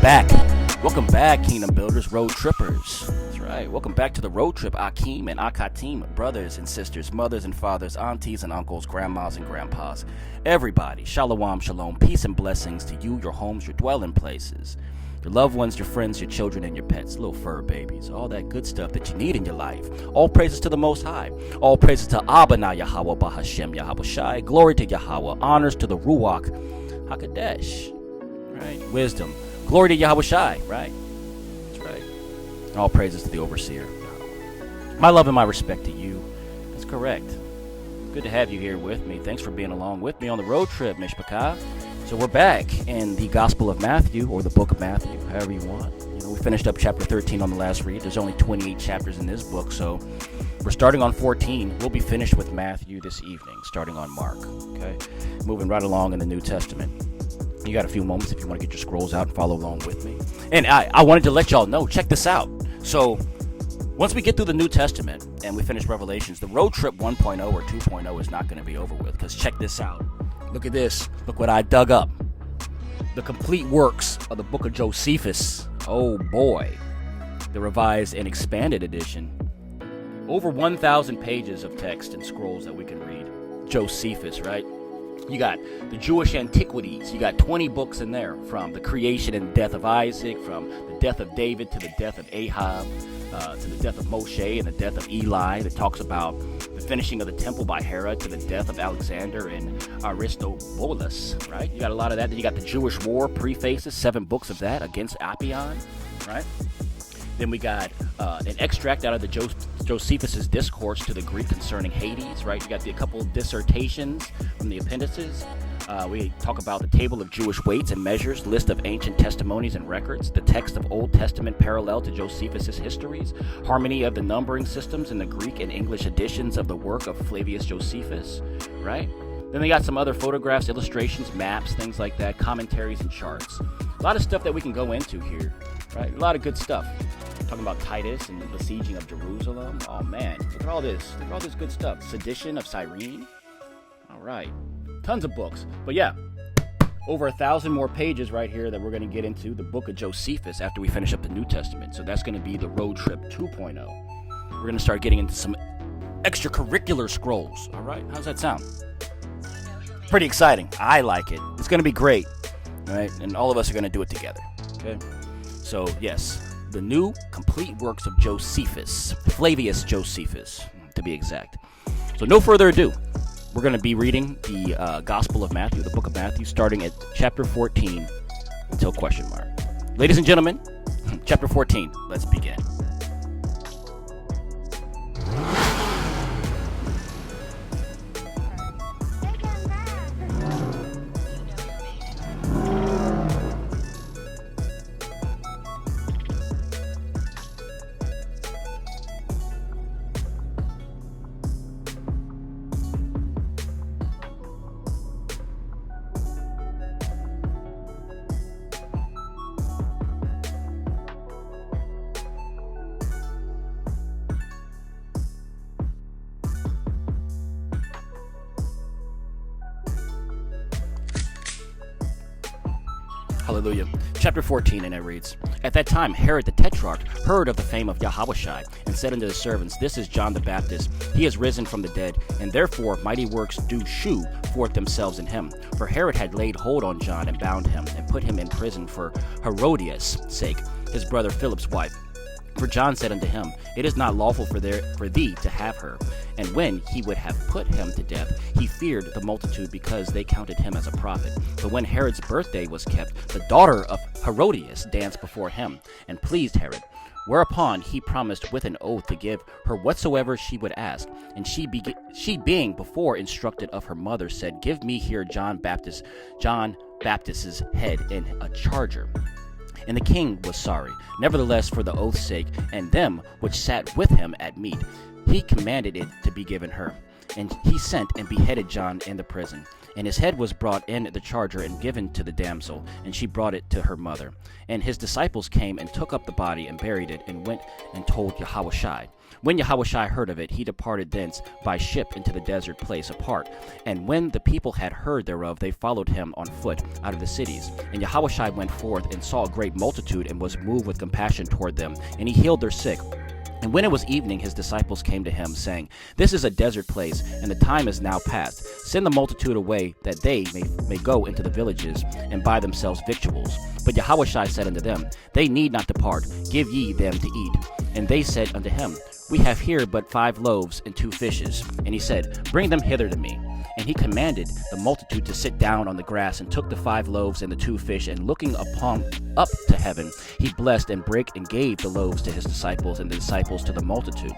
back. Welcome back, Kingdom Builders, Road Trippers. That's right. Welcome back to the road trip, Akeem and Akatim, brothers and sisters, mothers and fathers, aunties and uncles, grandmas and grandpas. Everybody, shalom, shalom, peace and blessings to you, your homes, your dwelling places, your loved ones, your friends, your children, and your pets, little fur babies, all that good stuff that you need in your life. All praises to the Most High. All praises to Abba Na Yahweh Bahashem Yahweh Shai. Glory to Yahweh. Honors to the Ruach HaKodesh. Right? Wisdom. Glory to Yahweh Shai. Right? That's right. All praises to the Overseer. My love and my respect to you. That's correct. Good to have you here with me. Thanks for being along with me on the road trip, Mishpachah. So we're back in the Gospel of Matthew, or the Book of Matthew, however you want. We finished up chapter 13 on the last read. There's only 28 chapters in this book, so we're starting on 14. We'll be finished with Matthew this evening, starting on Mark. Okay, moving right along in the New Testament. You got a few moments if you want to get your scrolls out and follow along with me. And I wanted to let y'all know, check this out. So once we get through the New Testament and we finish Revelations, the road trip 1.0 or 2.0 is not going to be over with, because check this out. Look at this. Look what I dug up. The complete works of the book of Josephus. Oh boy. The revised and expanded edition. Over 1,000 pages of text and scrolls that we can read. Josephus, right? You got the Jewish antiquities. You got 20 books in there, from the creation and death of Isaac, from the death of David to the death of Ahab, to the death of Moshe and the death of Eli. That talks about the finishing of the temple by Herod, to the death of Alexander and Aristobulus, right? You got a lot of that. Then you got the Jewish War prefaces, 7 books of that against Apion, right? Then we got an extract out of the Josephus' discourse to the Greek concerning Hades, right? You got a couple of dissertations from the appendices. We talk about the table of Jewish weights and measures, list of ancient testimonies and records, the text of Old Testament parallel to Josephus' histories, harmony of the numbering systems in the Greek and English editions of the work of Flavius Josephus, right? Then they got some other photographs, illustrations, maps, things like that, commentaries and charts. A lot of stuff that we can go into here, right? A lot of good stuff. Talking about Titus and the besieging of Jerusalem. Oh man, look at all this. Look at all this good stuff. Sedition of Cyrene. All right. Tons of books. But yeah, over 1,000 more pages right here that we're going to get into the book of Josephus after we finish up the New Testament. So that's going to be the road trip 2.0. We're going to start getting into some extracurricular scrolls. All right. How's that sound? Pretty exciting. I like it. It's going to be great. All right. And all of us are going to do it together. Okay. So yes, the new complete works of Josephus, Flavius Josephus, to be exact. So no further ado, we're going to be reading the Gospel of Matthew, the book of Matthew, starting at chapter 14 until question mark. Ladies and gentlemen, chapter 14, let's begin. Hallelujah. Chapter 14, and it reads, At that time Herod the Tetrarch heard of the fame of Yahushua, and said unto his servants, This is John the Baptist. He is risen from the dead, and therefore mighty works do shew forth themselves in him. For Herod had laid hold on John, and bound him, and put him in prison for Herodias' sake, his brother Philip's wife. For John said unto him, It is not lawful for thee to have her. And when he would have put him to death, he feared the multitude, because they counted him as a prophet. But when Herod's birthday was kept, the daughter of Herodias danced before him, and pleased Herod. Whereupon he promised with an oath to give her whatsoever she would ask. And she being before instructed of her mother, said, Give me here John Baptist's head in a charger. And the king was sorry. Nevertheless, for the oath's sake, and them which sat with him at meat, he commanded it to be given her. And he sent and beheaded John in the prison. And his head was brought in the charger and given to the damsel, and she brought it to her mother. And his disciples came and took up the body and buried it, and went and told Yahushua. When Yahushua heard of it, he departed thence by ship into the desert place apart. And when the people had heard thereof, they followed him on foot out of the cities. And Yahushua went forth and saw a great multitude, and was moved with compassion toward them, and he healed their sick. And when it was evening, his disciples came to him, saying, This is a desert place, and the time is now past. Send the multitude away, that they may go into the villages, and buy themselves victuals. But Yahushua said unto them, They need not depart, give ye them to eat. And they said unto him, We have here but 5 loaves and 2 fishes. And he said, Bring them hither to me. And he commanded the multitude to sit down on the grass, and took the 5 loaves and the 2 fish, and looking up to heaven, he blessed and brake and gave the loaves to his disciples, and the disciples to the multitude.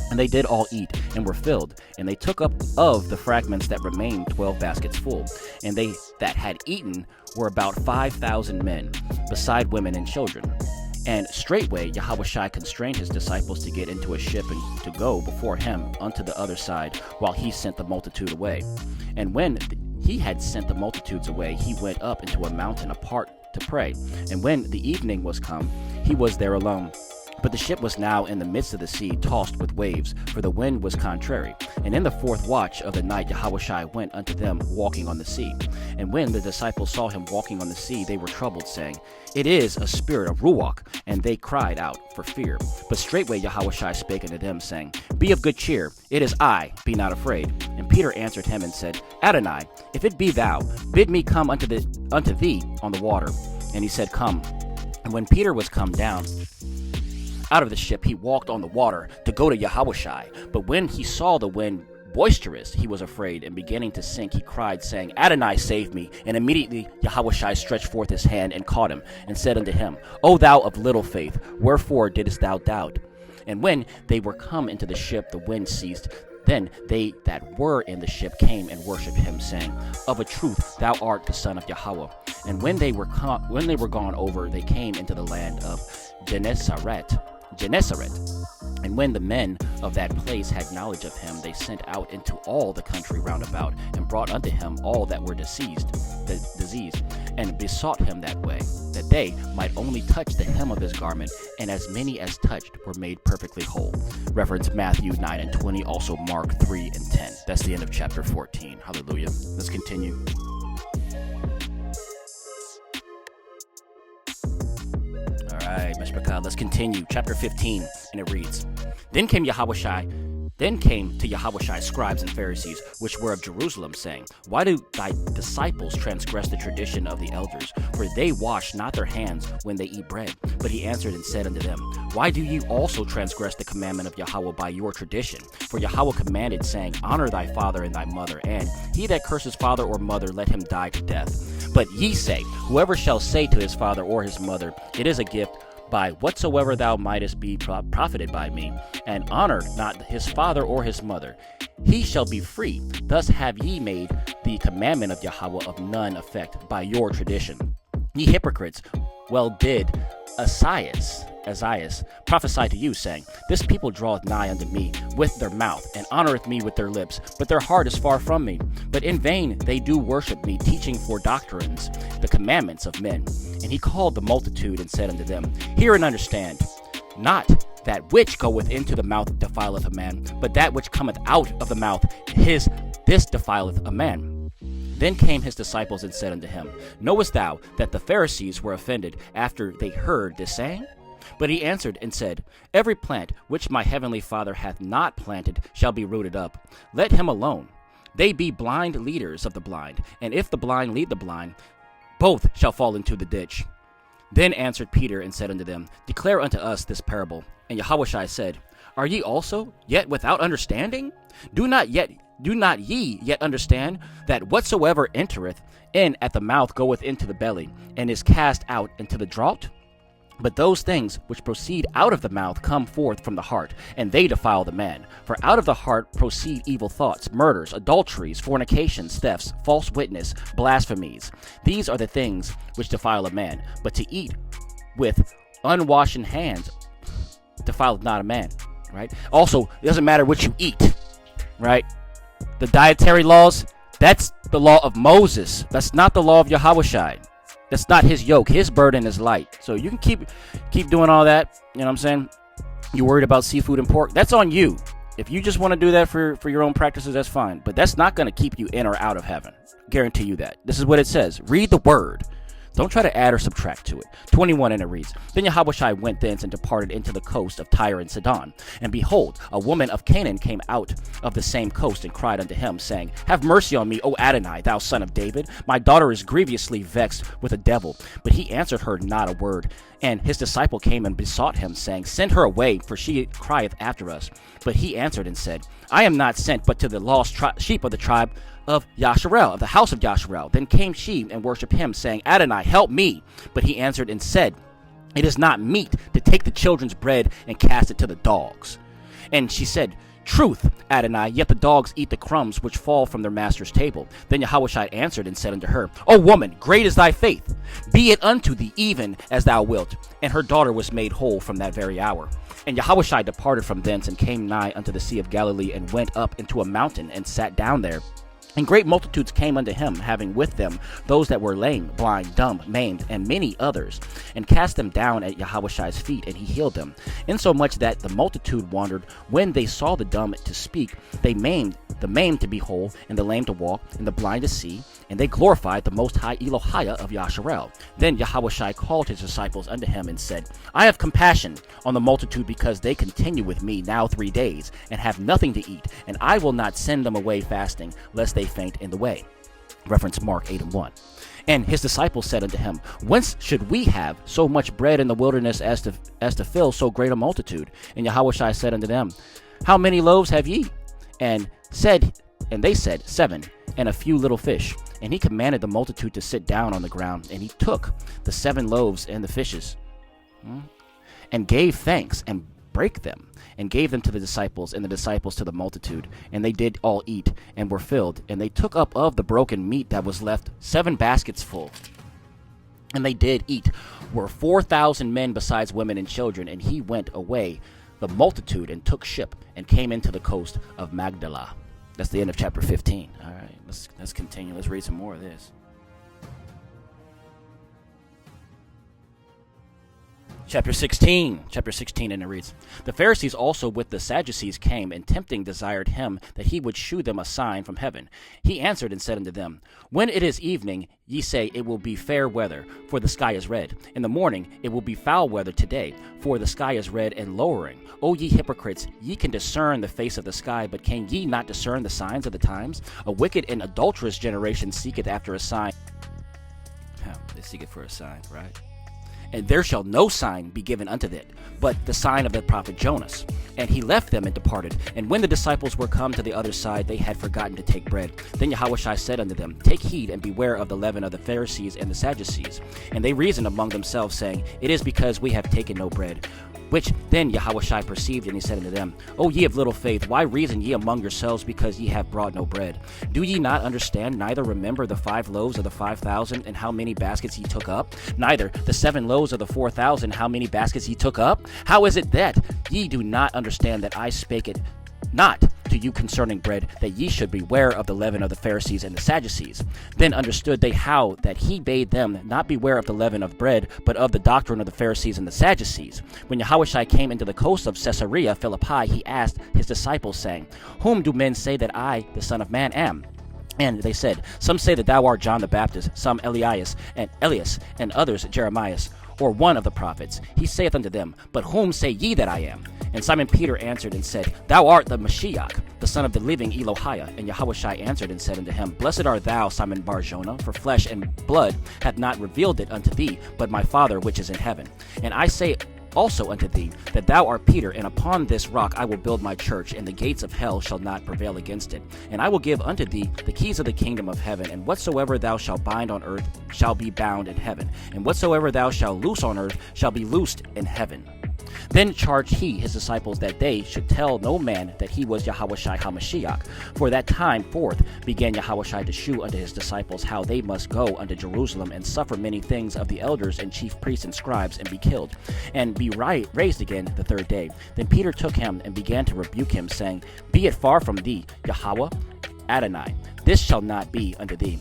And they did all eat, and were filled. And they took up of the fragments that remained 12 baskets full. And they that had eaten were about 5,000 men, beside women and children. And straightway Yahushua constrained his disciples to get into a ship, and to go before him unto the other side, while he sent the multitude away. And when he had sent the multitudes away, he went up into a mountain apart to pray. And when the evening was come, he was there alone. But the ship was now in the midst of the sea, tossed with waves, for the wind was contrary. And in the 4th watch of the night Yahushua went unto them walking on the sea. And when the disciples saw him walking on the sea, they were troubled, saying, It is a spirit of Ruach. And they cried out for fear. But straightway Yahushua spake unto them, saying, Be of good cheer, it is I, be not afraid. And Peter answered him and said, Adonai, if it be thou, bid me come unto thee on the water. And he said, Come. And when Peter was come down out of the ship, he walked on the water to go to Yahushua. But when he saw the wind boisterous, he was afraid, and beginning to sink, he cried, saying, Adonai, save me. And immediately Yahushua stretched forth his hand and caught him, and said unto him, O thou of little faith, wherefore didst thou doubt? And when they were come into the ship, the wind ceased. Then they that were in the ship came and worshipped him, saying, Of a truth thou art the Son of Yahweh. And when they were gone over, they came into the land of Gennesaret. And when the men of that place had knowledge of him, they sent out into all the country round about, and brought unto him all that were diseased, and besought him that way, that they might only touch the hem of his garment, and as many as touched were made perfectly whole. Reference Matthew 9 and 20, also Mark 3 and 10. That's the end of chapter 14. Hallelujah. Let's continue. Alright, Mishpachah, let's continue. Chapter 15, and it reads, Then came to Yahushua scribes and Pharisees, which were of Jerusalem, saying, Why do thy disciples transgress the tradition of the elders? For they wash not their hands when they eat bread. But he answered and said unto them, Why do ye also transgress the commandment of Yahweh by your tradition? For Yahweh commanded, saying, Honor thy father and thy mother, and he that curses father or mother, let him die to death. But ye say, Whoever shall say to his father or his mother, It is a gift, by whatsoever thou mightest be profited by me, and honor not his father or his mother, he shall be free. Thus have ye made the commandment of Yahweh of none effect by your tradition. Ye hypocrites, well did Esaias prophesy to you, saying, This people draweth nigh unto me with their mouth, and honoreth me with their lips, but their heart is far from me. But in vain they do worship me, teaching for doctrines the commandments of men. And he called the multitude, and said unto them, Hear and understand. Not that which goeth into the mouth defileth a man, but that which cometh out of the mouth, this defileth a man. Then came his disciples and said unto him, Knowest thou that the Pharisees were offended after they heard this saying? But he answered and said, Every plant which my heavenly Father hath not planted shall be rooted up. Let him alone. They be blind leaders of the blind, and if the blind lead the blind, both shall fall into the ditch. Then answered Peter and said unto them, Declare unto us this parable. And Yahushua said, Are ye also yet without understanding? Do not ye yet understand that whatsoever entereth in at the mouth goeth into the belly, and is cast out into the draught? But those things which proceed out of the mouth come forth from the heart, and they defile the man. For out of the heart proceed evil thoughts, murders, adulteries, fornications, thefts, false witness, blasphemies. These are the things which defile a man. But to eat with unwashen hands defileth not a man. Right? Also, it doesn't matter what you eat. Right? The dietary laws, that's the law of Moses. That's not the law of Yahushua. That's not his yoke. His burden is light. So you can keep doing all that. You know what I'm saying? You're worried about seafood and pork. That's on you. If you just want to do that for your own practices, that's fine. But that's not going to keep you in or out of heaven. Guarantee you that. This is what it says. Read the word. Don't try to add or subtract to it. 21, and it reads, Then Yahushua went thence and departed into the coast of Tyre and Sidon. And behold, a woman of Canaan came out of the same coast and cried unto him, saying, Have mercy on me, O Adonai, thou son of David. My daughter is grievously vexed with a devil. But he answered her not a word. And his disciple came and besought him, saying, Send her away, for she crieth after us. But he answered and said, I am not sent but to the lost sheep of the tribe of Yasharel, of the house of Yasharel. Then came she and worshipped him, saying, Adonai, help me. But he answered and said, It is not meet to take the children's bread and cast it to the dogs. And she said, Truth, Adonai, yet the dogs eat the crumbs which fall from their master's table. Then Yahushua answered and said unto her, O woman, great is thy faith. Be it unto thee even as thou wilt. And her daughter was made whole from that very hour. And Yahushua departed from thence and came nigh unto the sea of Galilee, and went up into a mountain and sat down there. And great multitudes came unto him, having with them those that were lame, blind, dumb, maimed, and many others, and cast them down at Yahushua's feet, and he healed them. Insomuch that the multitude wondered when they saw the dumb to speak, the maimed to be whole, and the lame to walk, and the blind to see, and they glorified the Most High Elohiah of Yasharel. Then Yahushua called his disciples unto him, and said, I have compassion on the multitude, because they continue with me now 3 days, and have nothing to eat, and I will not send them away fasting, lest they faint in the way. Reference Mark 8:1. And his disciples said unto him, Whence should we have so much bread in the wilderness as to fill so great a multitude? And Yahushua said unto them, How many loaves have ye? And they said, 7, and a few little fish. And he commanded the multitude to sit down on the ground. And he took the 7 loaves and the fishes, and gave thanks, and brake them, and gave them to the disciples, and the disciples to the multitude. And they did all eat, and were filled. And they took up of the broken meat that was left 7 baskets full. And they did eat, were 4,000 men besides women and children. And he went away the multitude, and took ship, and came into the coast of Magdala. That's the end of chapter 15. All right, let's continue. Let's read some more of this. Chapter 16, and it reads, The Pharisees also with the Sadducees came, and tempting desired him that he would shew them a sign from heaven. He answered and said unto them, When it is evening, ye say, It will be fair weather, for the sky is red. In the morning, it will be foul weather today, for the sky is red and lowering. O ye hypocrites, ye can discern the face of the sky, but can ye not discern the signs of the times? A wicked and adulterous generation seeketh after a sign. They seek it for a sign, right? And there shall no sign be given unto it, but the sign of the prophet Jonas. And he left them and departed. And when the disciples were come to the other side, they had forgotten to take bread. Then Yahushua said unto them, Take heed and beware of the leaven of the Pharisees and the Sadducees. And they reasoned among themselves, saying, It is because we have taken no bread. Which then Yahushua perceived, and he said unto them, O ye of little faith, why reason ye among yourselves, because ye have brought no bread? Do ye not understand, neither remember the 5 loaves of the 5,000, and how many baskets ye took up? Neither the 7 loaves of the 4,000, how many baskets ye took up? How is it that ye do not understand that I spake it not to you concerning bread, that ye should beware of the leaven of the Pharisees and the Sadducees? Then understood they how that he bade them not beware of the leaven of bread, but of the doctrine of the Pharisees and the Sadducees. When Yahushua came into the coast of Caesarea Philippi, he asked his disciples, saying, Whom do men say that I, the Son of Man, am? And they said, Some say that thou art John the Baptist, some Elias, and others Jeremias, or one of the prophets. He saith unto them, But whom say ye that I am? And Simon Peter answered and said, Thou art the Mashiach, the son of the living Elohiah. And Yahushua answered and said unto him, Blessed art thou, Simon Bar-Jonah, for flesh and blood hath not revealed it unto thee, but my Father which is in heaven. And I say also unto thee, that thou art Peter, and upon this rock I will build my church, and the gates of hell shall not prevail against it. And I will give unto thee the keys of the kingdom of heaven, and whatsoever thou shalt bind on earth shall be bound in heaven, and whatsoever thou shalt loose on earth shall be loosed in heaven. Then charged he his disciples that they should tell no man that he was Yahushua HaMashiach. For that time forth began Yahushua to shew unto his disciples how they must go unto Jerusalem and suffer many things of the elders and chief priests and scribes, and be killed, and be raised again the 3rd day. Then Peter took him and began to rebuke him, saying, Be it far from thee, Yahweh, Adonai, this shall not be unto thee.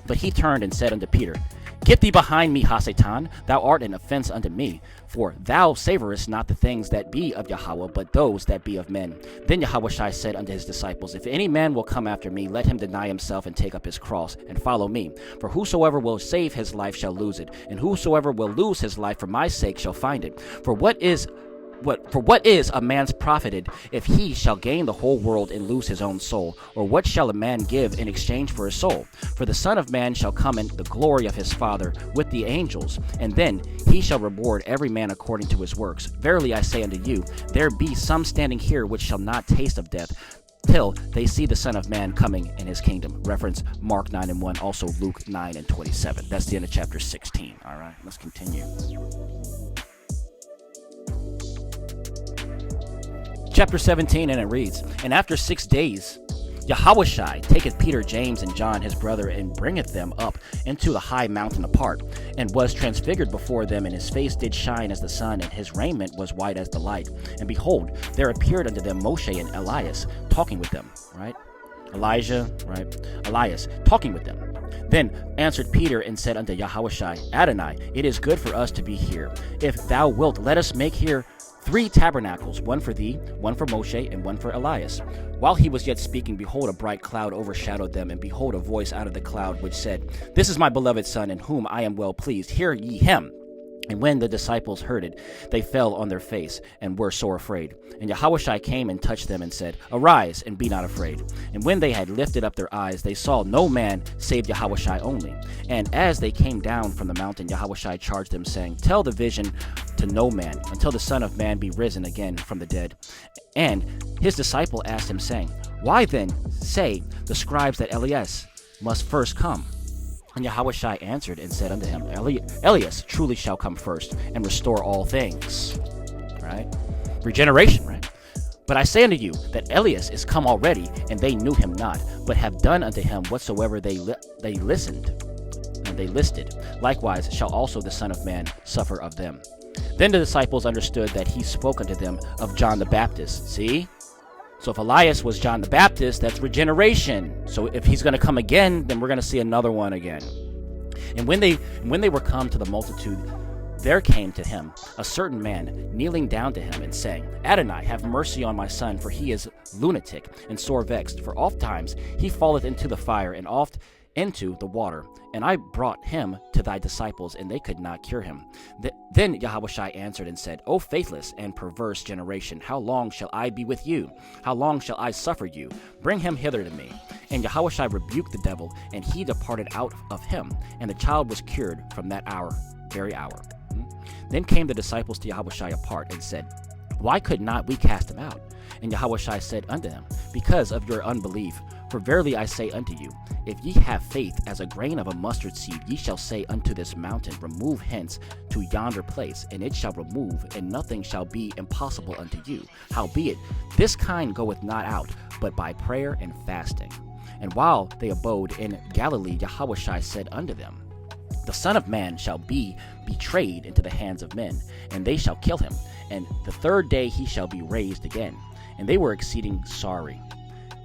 But he turned and said unto Peter, Get thee behind me, Hasatan, thou art an offense unto me, for thou savorest not the things that be of Yahweh, but those that be of men. Then Yahushua said unto his disciples, If any man will come after me, let him deny himself and take up his cross, and follow me. For whosoever will save his life shall lose it, and whosoever will lose his life for my sake shall find it. For what is a man's profited if he shall gain the whole world and lose his own soul? Or what shall a man give in exchange for his soul? For the Son of Man shall come in the glory of his Father with the angels, and then he shall reward every man according to his works. Verily I say unto you, there be some standing here which shall not taste of death, till they see the Son of Man coming in his kingdom. Reference Mark 9:1, also Luke 9:27. That's the end of chapter 16. All right, let's continue. Chapter 17, and it reads, And after 6 days, Yahushua taketh Peter, James, and John his brother, and bringeth them up into the high mountain apart, and was transfigured before them, and his face did shine as the sun, and his raiment was white as the light. And behold, there appeared unto them Moshe and Elias, talking with them, right? Elias, talking with them. Then answered Peter and said unto Yahushua, Adonai, it is good for us to be here. If thou wilt, let us make here 3 tabernacles, one for thee, one for Moshe, and one for Elias. While he was yet speaking, behold, a bright cloud overshadowed them, and behold, a voice out of the cloud which said, This is my beloved Son, in whom I am well pleased. Hear ye him. And when the disciples heard it, they fell on their face, and were sore afraid. And Yahushua came and touched them, and said, Arise, and be not afraid. And when they had lifted up their eyes, they saw no man save Yahushua only. And as they came down from the mountain, Yahushua charged them, saying, Tell the vision to no man, until the Son of Man be risen again from the dead. And his disciple asked him, saying, Why then say the scribes that Elias must first come? And Yahushua answered and said unto him, Elias truly shall come first, and restore all things. Right? Regeneration, right? But I say unto you that Elias is come already, and they knew him not, but have done unto him whatsoever they listed. Likewise shall also the Son of Man suffer of them. Then the disciples understood that he spoke unto them of John the Baptist. See? So if Elias was John the Baptist, that's regeneration. So if he's going to come again, then we're going to see another one again. And when they were come to the multitude, there came to him a certain man, kneeling down to him and saying, Adonai, have mercy on my son, for he is lunatic and sore vexed. For oft times he falleth into the fire, and oft into the water. And I brought him to thy disciples, and they could not cure him. Then Yahushua answered and said, O faithless and perverse generation, how long shall I be with you? How long shall I suffer you? Bring him hither to me. And Yahushua rebuked the devil, and he departed out of him. And the child was cured from that very hour. Then came the disciples to Yahushua apart, and said, Why could not we cast him out? And Yahushua said unto them, Because of your unbelief. For verily I say unto you, if ye have faith as a grain of a mustard seed, ye shall say unto this mountain, Remove hence to yonder place, and it shall remove, and nothing shall be impossible unto you. Howbeit, this kind goeth not out, but by prayer and fasting. And while they abode in Galilee, Yahushua said unto them, The Son of Man shall be betrayed into the hands of men, and they shall kill him, and the 3rd day he shall be raised again. And they were exceeding sorry.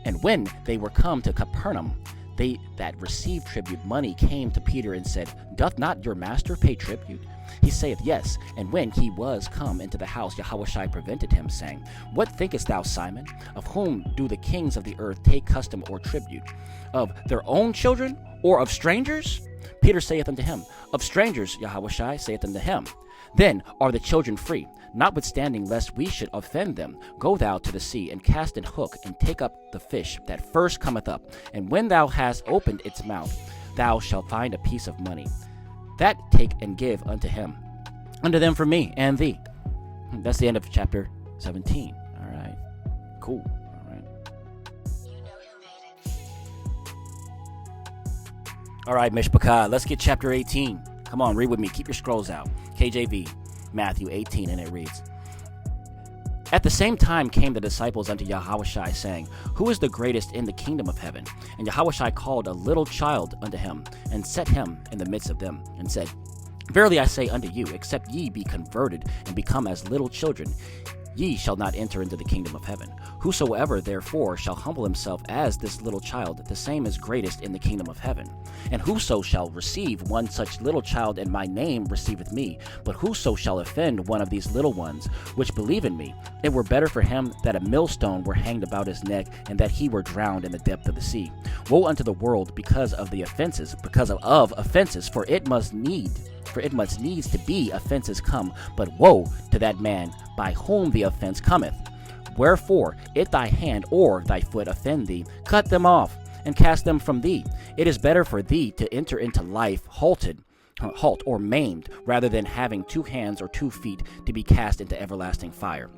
And when they were come to Capernaum, they that received tribute money came to Peter and said, Doth not your master pay tribute? He saith, Yes. And when he was come into the house, Yahushua prevented him, saying, What thinkest thou, Simon? Of whom do the kings of the earth take custom or tribute? Of their own children, or of strangers? Peter saith unto him, Of strangers. Yahushua saith unto him, Then are the children free. Notwithstanding, lest we should offend them, go thou to the sea, and cast an hook, and take up the fish that first cometh up. And when thou hast opened its mouth, thou shalt find a piece of money. That take and give unto them for me and thee. That's the end of chapter 17. All right. Cool. All right. All right, Mishpachah, let's get chapter 18. Come on, read with me. Keep your scrolls out. KJV. Matthew 18, and it reads, At the same time came the disciples unto Yahushua, saying, Who is the greatest in the kingdom of heaven? And Yahushua called a little child unto him, and set him in the midst of them, and said, Verily I say unto you, except ye be converted, and become as little children, ye shall not enter into the kingdom of heaven. Whosoever therefore shall humble himself as this little child, the same is greatest in the kingdom of heaven. And whoso shall receive one such little child in my name receiveth me. But whoso shall offend one of these little ones which believe in me, it were better for him that a millstone were hanged about his neck, and that he were drowned in the depth of the sea. Woe unto the world because of the offenses, because of offenses, for it must needs to be offenses come, but woe to that man by whom the offense cometh. Wherefore, if thy hand or thy foot offend thee, cut them off, and cast them from thee. It is better for thee to enter into life halt or maimed, rather than having 2 hands or 2 feet to be cast into everlasting fire.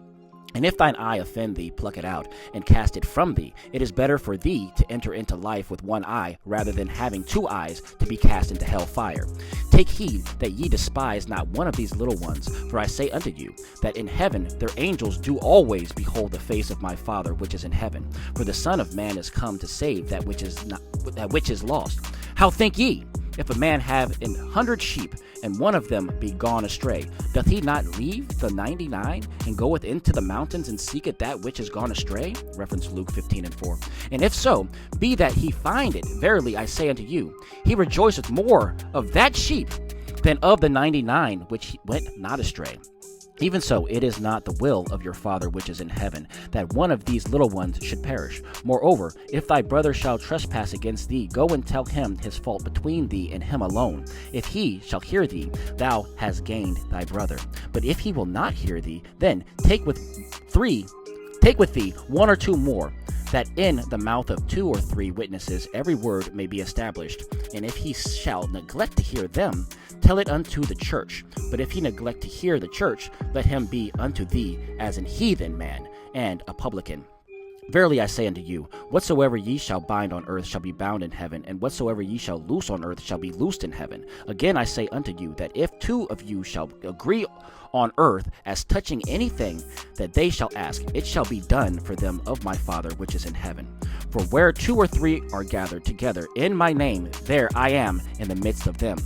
And if thine eye offend thee, pluck it out, and cast it from thee. It is better for thee to enter into life with 1 eye, rather than having 2 eyes to be cast into hell fire. Take heed that ye despise not one of these little ones, for I say unto you, that in heaven their angels do always behold the face of my Father which is in heaven. For the Son of Man is come to save that which is lost. How think ye? If a man have 100 sheep, and one of them be gone astray, doth he not leave the 99, and goeth into the mountains, and seeketh that which is gone astray? Reference Luke 15:4. And if so, be that he find it, verily I say unto you, he rejoiceth more of that sheep than of the 99 which went not astray. Even so, it is not the will of your Father which is in heaven, that one of these little ones should perish. Moreover, if thy brother shall trespass against thee, go and tell him his fault between thee and him alone. If he shall hear thee, thou hast gained thy brother. But if he will not hear thee, then take with thee 1 or 2 more, that in the mouth of 2 or 3 witnesses every word may be established. And if he shall neglect to hear them, tell it unto the church. But if he neglect to hear the church, let him be unto thee as an heathen man and a publican. Verily I say unto you, whatsoever ye shall bind on earth shall be bound in heaven, and whatsoever ye shall loose on earth shall be loosed in heaven. Again I say unto you, that if 2 of you shall agree on earth as touching anything that they shall ask, it shall be done for them of my Father which is in heaven. For where 2 or 3 are gathered together in my name, there I am in the midst of them.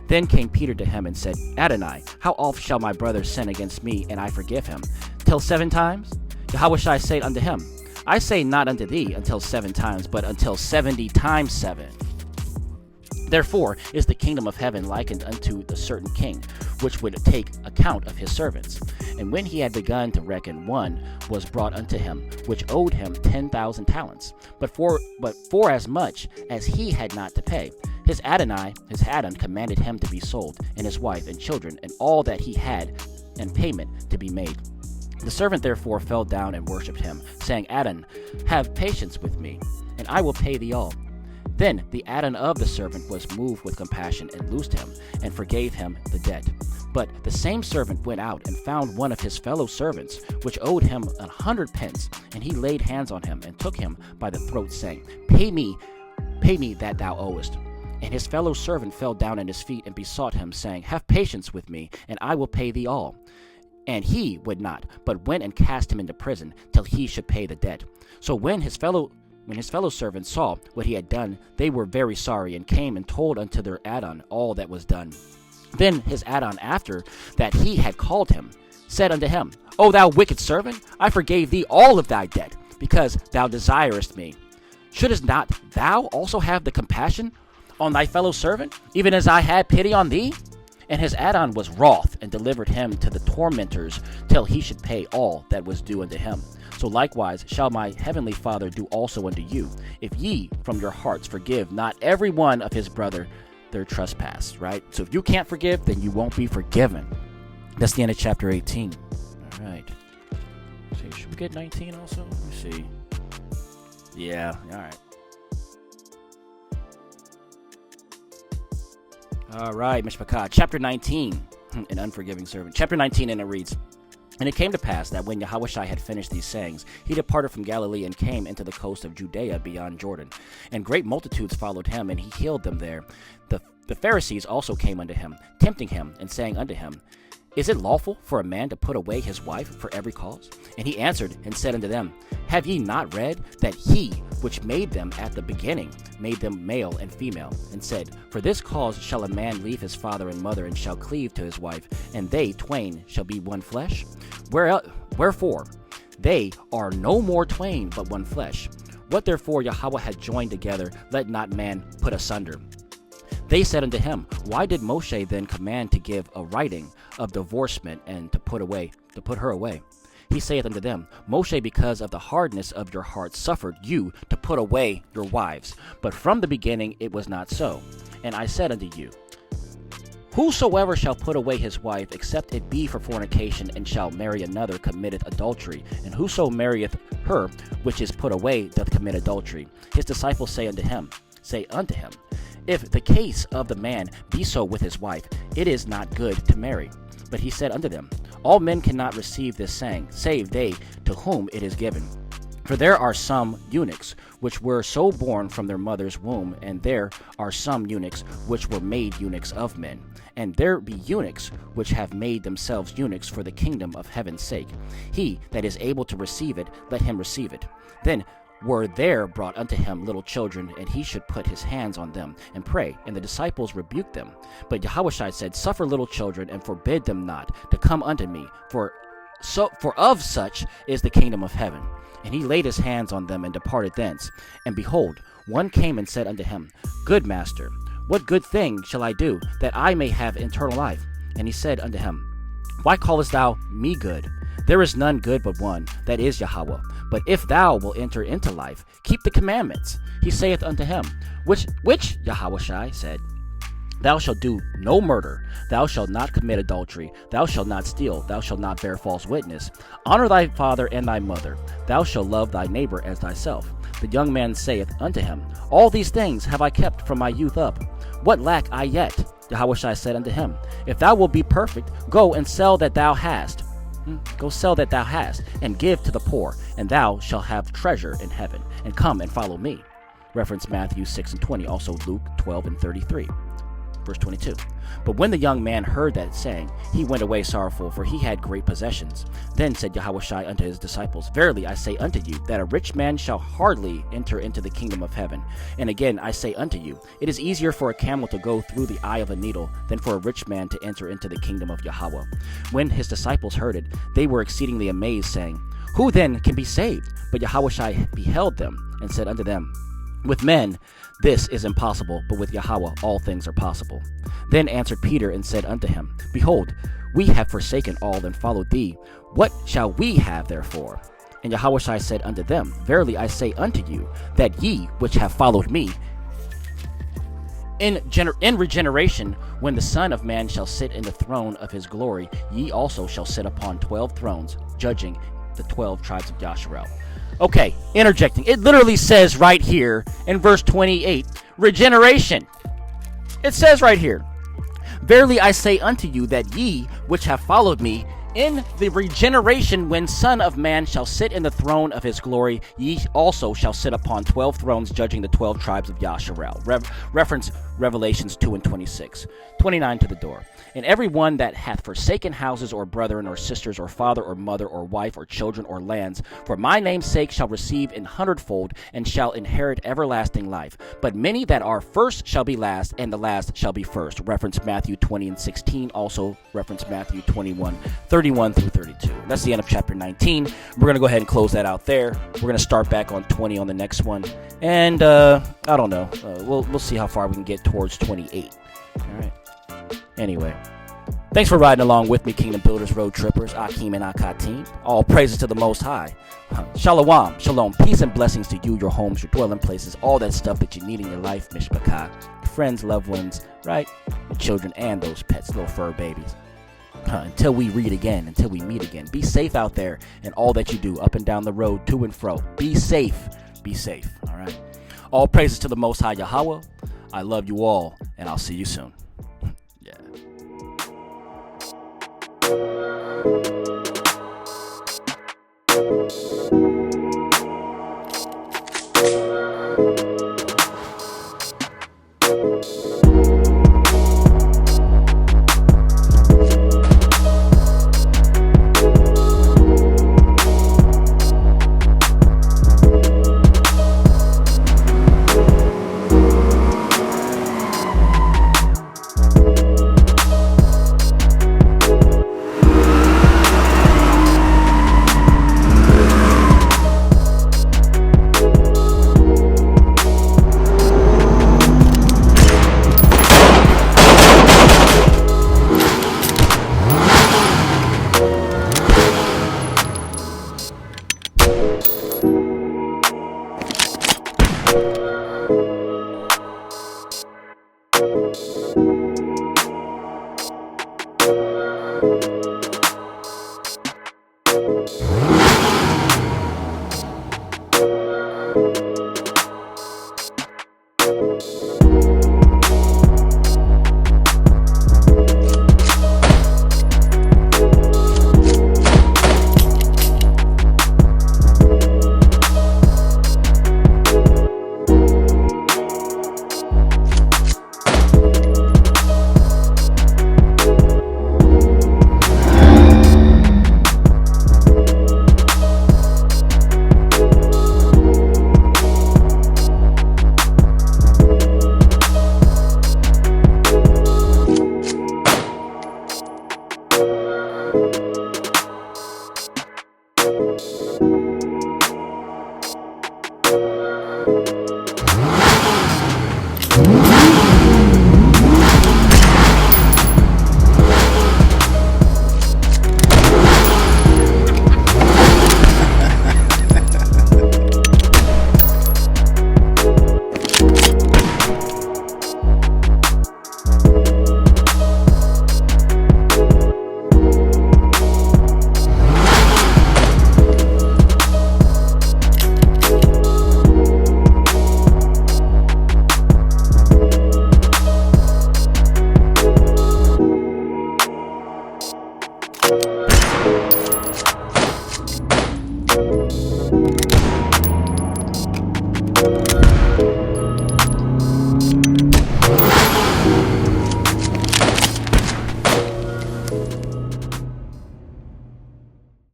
Then came Peter to him and said, Adonai, how oft shall my brother sin against me, and I forgive him? Till 7 times? Yahushua said unto him, I say not unto thee until 7 times, but until 70 times 7. Therefore is the kingdom of heaven likened unto the certain king, which would take account of his servants. And when he had begun to reckon, one was brought unto him, which owed him 10,000 talents. But for as much as he had not to pay, his Adon commanded him to be sold, and his wife and children, and all that he had, and payment to be made. The servant therefore fell down and worshipped him, saying, Adon, have patience with me, and I will pay thee all. Then the Adon of the servant was moved with compassion, and loosed him, and forgave him the debt. But the same servant went out and found one of his fellow servants, which owed him 100 pence, and he laid hands on him, and took him by the throat, saying, Pay me that thou owest. And his fellow servant fell down at his feet, and besought him, saying, Have patience with me, and I will pay thee all. And he would not, but went and cast him into prison, till he should pay the debt. So when his fellow servants saw what he had done, they were very sorry, and came and told unto their Adon all that was done. Then his Adon, after that he had called him, said unto him, O thou wicked servant, I forgave thee all of thy debt, because thou desirest me. Shouldest not thou also have the compassion on thy fellow servant, even as I had pity on thee? And his Adon was wroth, and delivered him to the tormentors, till he should pay all that was due unto him. So likewise shall my heavenly Father do also unto you, if ye from your hearts forgive not every one of his brother their trespass. Right? So if you can't forgive, then you won't be forgiven. That's the end of chapter 18. All right. See, should we get 19 also? Let me see. Yeah, all right. All right, Mishpachah, chapter 19, an unforgiving servant. Chapter 19, and it reads, And it came to pass that when Yahushua had finished these sayings, he departed from Galilee and came into the coast of Judea beyond Jordan. And great multitudes followed him, and he healed them there. The Pharisees also came unto him, tempting him, and saying unto him, Is it lawful for a man to put away his wife for every cause? And he answered and said unto them, Have ye not read that he which made them at the beginning made them male and female, and said, For this cause shall a man leave his father and mother, and shall cleave to his wife, and they twain shall be one flesh? Wherefore they are no more twain, but one flesh. What therefore Yahweh had joined together, let not man put asunder. They said unto him, Why did Moshe then command to give a writing of divorcement, and to put her away? He saith unto them, Moshe, because of the hardness of your heart, suffered you to put away your wives. But from the beginning it was not so. And I said unto you, Whosoever shall put away his wife, except it be for fornication, and shall marry another, committeth adultery. And whoso marrieth her which is put away doth commit adultery. His disciples say unto him, If the case of the man be so with his wife, it is not good to marry. But he said unto them, All men cannot receive this saying, save they to whom it is given. For there are some eunuchs which were so born from their mother's womb, and there are some eunuchs which were made eunuchs of men. And there be eunuchs which have made themselves eunuchs for the kingdom of heaven's sake. He that is able to receive it, let him receive it. Then were there brought unto him little children, and he should put his hands on them, and pray. And the disciples rebuked them. But Yahushua said, Suffer little children, and forbid them not to come unto me, for of such is the kingdom of heaven. And he laid his hands on them, and departed thence. And behold, one came and said unto him, Good master, what good thing shall I do, that I may have eternal life? And he said unto him, Why callest thou me good? There is none good but one, that is Yahweh. But if thou wilt enter into life, keep the commandments. He saith unto him, Which Yahushua said, Thou shalt do no murder, thou shalt not commit adultery, thou shalt not steal, thou shalt not bear false witness. Honor thy father and thy mother, thou shalt love thy neighbor as thyself. The young man saith unto him, All these things have I kept from my youth up. What lack I yet? Yahushua said unto him, If thou wilt be perfect, go and sell that thou hast. And give to the poor, and thou shalt have treasure in heaven. And come and follow me. Reference Matthew 6:20, also Luke 12:33. Verse 22. But when the young man heard that saying, he went away sorrowful, for he had great possessions. Then said Yahushua unto his disciples, Verily I say unto you, that a rich man shall hardly enter into the kingdom of heaven. And again I say unto you, it is easier for a camel to go through the eye of a needle, than for a rich man to enter into the kingdom of Yahweh. When his disciples heard it, they were exceedingly amazed, saying, Who then can be saved? But Yahushua beheld them, and said unto them, With men this is impossible, but with Yahweh all things are possible. Then answered Peter and said unto him, Behold, we have forsaken all and followed thee. What shall we have therefore? And Yahushua said unto them, Verily I say unto you, that ye which have followed me, in regeneration, when the Son of Man shall sit in the throne of his glory, ye also shall sit upon 12 thrones, judging the 12 tribes of Yasharel. Okay, interjecting. It literally says right here in verse 28, regeneration. It says right here, Verily I say unto you that ye which have followed me, in the regeneration when Son of Man shall sit in the throne of his glory, ye also shall sit upon 12 thrones, judging the 12 tribes of Yasharel. Reference Revelations 2:26. 29 to the door. And every one that hath forsaken houses, or brethren, or sisters, or father, or mother, or wife, or children, or lands, for my name's sake shall receive an hundredfold, and shall inherit everlasting life. But many that are first shall be last, and the last shall be first. Reference Matthew 20:16. Also reference Matthew 21:31 through 32. That's the end of chapter 19. We're going to go ahead and close that out there. We're going to start back on 20 on the next one. And I don't know. We'll see how far we can get towards 28. All right. Anyway, thanks for riding along with me, Kingdom Builders, Road Trippers, Akeem and Akatim. All praises to the Most High. Shalom, shalom, peace and blessings to you, your homes, your dwelling places, all that stuff that you need in your life, Mishpachah, friends, loved ones, right? Your children and those pets, little fur babies. Until we meet again. Be safe out there in all that you do, up and down the road, to and fro. Be safe, all right? All praises to the Most High Yahweh. I love you all, and I'll see you soon. Yeah. Peace.